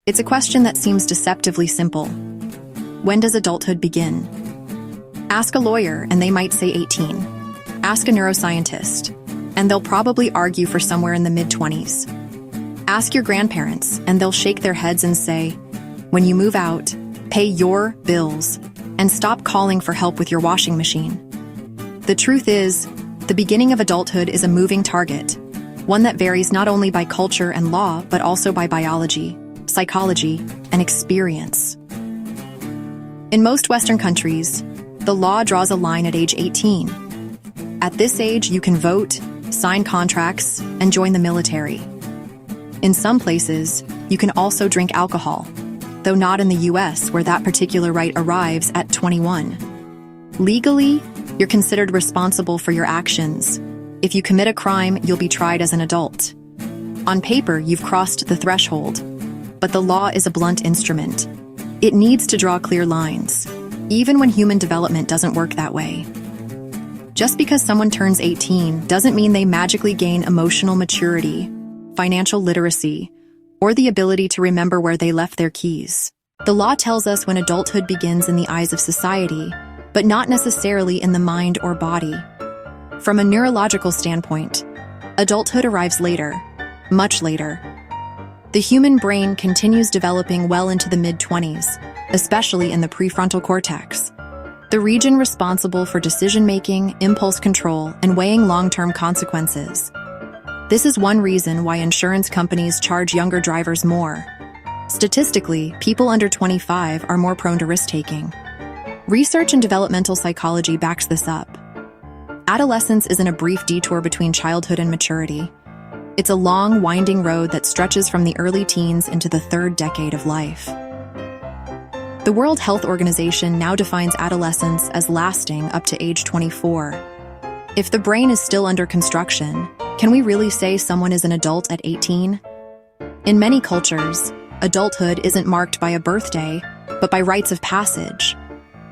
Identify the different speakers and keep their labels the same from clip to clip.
Speaker 1: It's a question that seems deceptively simple. When does adulthood begin? Ask a lawyer and they might say 18. Ask a neuroscientist, and they'll probably argue for somewhere in the mid-20s. Ask your grandparents, and they'll shake their heads and say, when you move out, pay your bills, and stop calling for help with your washing machine. The truth is, the beginning of adulthood is a moving target, one that varies not only by culture and law, but also by biology, psychology, and experience. In most Western countries, the law draws a line at age 18. At this age, you can vote, sign contracts, and join the military. In some places, you can also drink alcohol, though not in the US, where that particular right arrives at 21. Legally, you're considered responsible for your actions. If you commit a crime, you'll be tried as an adult. On paper, you've crossed the threshold, but the law is a blunt instrument. It needs to draw clear lines, even when human development doesn't work that way. Just because someone turns 18 doesn't mean they magically gain emotional maturity, financial literacy, or the ability to remember where they left their keys. The law tells us when adulthood begins in the eyes of society, but not necessarily in the mind or body. From a neurological standpoint, adulthood arrives later, much later. The human brain continues developing well into the mid-20s, especially in the prefrontal cortex, the region responsible for decision-making, impulse control, and weighing long-term consequences. This is one reason why insurance companies charge younger drivers more. Statistically, people under 25 are more prone to risk-taking. Research in developmental psychology backs this up. Adolescence isn't a brief detour between childhood and maturity. It's a long, winding road that stretches from the early teens into the third decade of life. The World Health Organization now defines adolescence as lasting up to age 24. If the brain is still under construction, can we really say someone is an adult at 18? In many cultures, adulthood isn't marked by a birthday, but by rites of passage.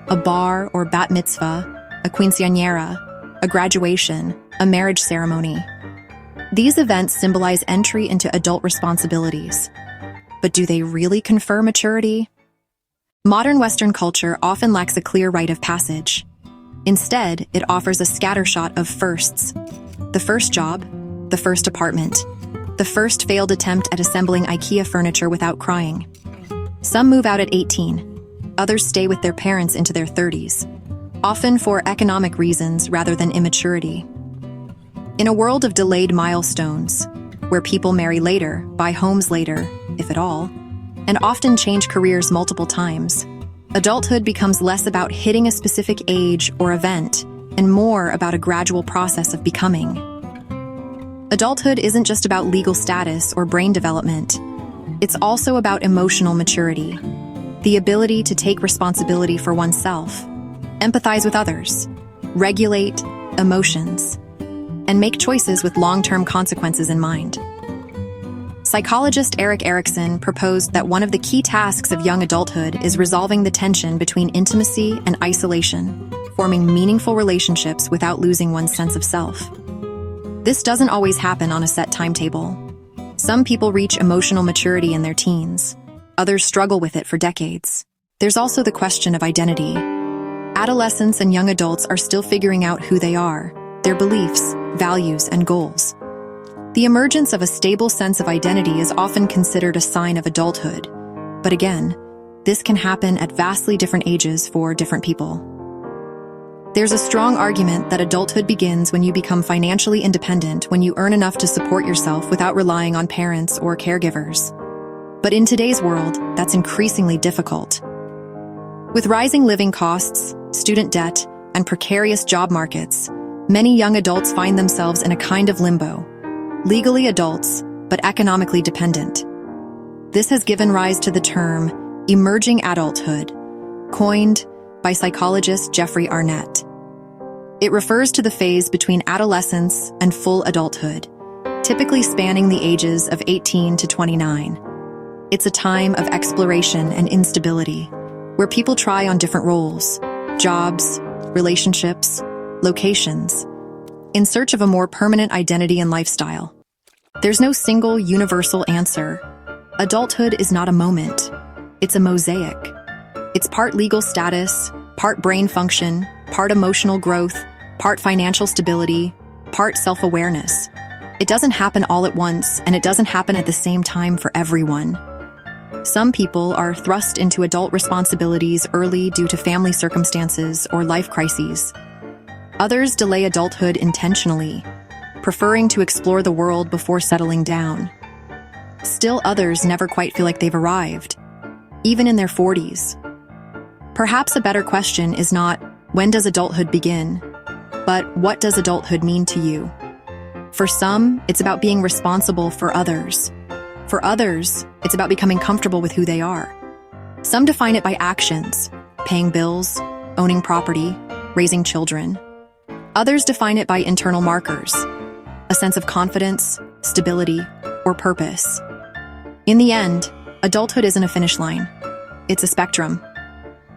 Speaker 1: A bar or bat mitzvah, a quinceañera, a graduation, a marriage ceremony. These events symbolize entry into adult responsibilities. But do they really confer maturity? Modern Western culture often lacks a clear rite of passage. Instead, it offers a scattershot of firsts. The first job, the first apartment, the first failed attempt at assembling IKEA furniture without crying. Some move out at 18. Others stay with their parents into their 30s, often for economic reasons rather than immaturity. In a world of delayed milestones, where people marry later, buy homes later, if at all, and often change careers multiple times, adulthood becomes less about hitting a specific age or event and more about a gradual process of becoming. Adulthood isn't just about legal status or brain development. It's also about emotional maturity, the ability to take responsibility for oneself, empathize with others, regulate emotions, and make choices with long-term consequences in mind. Psychologist Erik Erikson proposed that one of the key tasks of young adulthood is resolving the tension between intimacy and isolation, forming meaningful relationships without losing one's sense of self. This doesn't always happen on a set timetable. Some people reach emotional maturity in their teens. Others struggle with it for decades. There's also the question of identity. Adolescents and young adults are still figuring out who they are, their beliefs, values, and goals. The emergence of a stable sense of identity is often considered a sign of adulthood. But again, this can happen at vastly different ages for different people. There's a strong argument that adulthood begins when you become financially independent, when you earn enough to support yourself without relying on parents or caregivers. But in today's world, that's increasingly difficult. With rising living costs, student debt, and precarious job markets, many young adults find themselves in a kind of limbo. Legally adults, but economically dependent. This has given rise to the term emerging adulthood, coined by psychologist Jeffrey Arnett. It refers to the phase between adolescence and full adulthood, typically spanning the ages of 18 to 29. It's a time of exploration and instability, where people try on different roles, jobs, relationships, locations, in search of a more permanent identity and lifestyle. There's no single, universal answer. Adulthood is not a moment. It's a mosaic. It's part legal status, part brain function, part emotional growth, part financial stability, part self-awareness. It doesn't happen all at once, and it doesn't happen at the same time for everyone. Some people are thrust into adult responsibilities early due to family circumstances or life crises. Others delay adulthood intentionally, preferring to explore the world before settling down. Still others never quite feel like they've arrived, even in their 40s. Perhaps a better question is not, when does adulthood begin? But what does adulthood mean to you? For some, it's about being responsible for others. For others, it's about becoming comfortable with who they are. Some define it by actions, paying bills, owning property, raising children. Others define it by internal markers, a sense of confidence, stability, or purpose. In the end, adulthood isn't a finish line. It's a spectrum.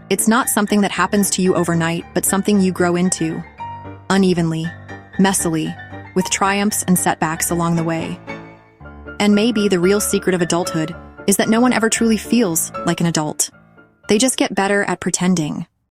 Speaker 1: It's not something that happens to you overnight, but something you grow into, unevenly, messily, with triumphs and setbacks along the way. And maybe the real secret of adulthood is that no one ever truly feels like an adult. They just get better at pretending.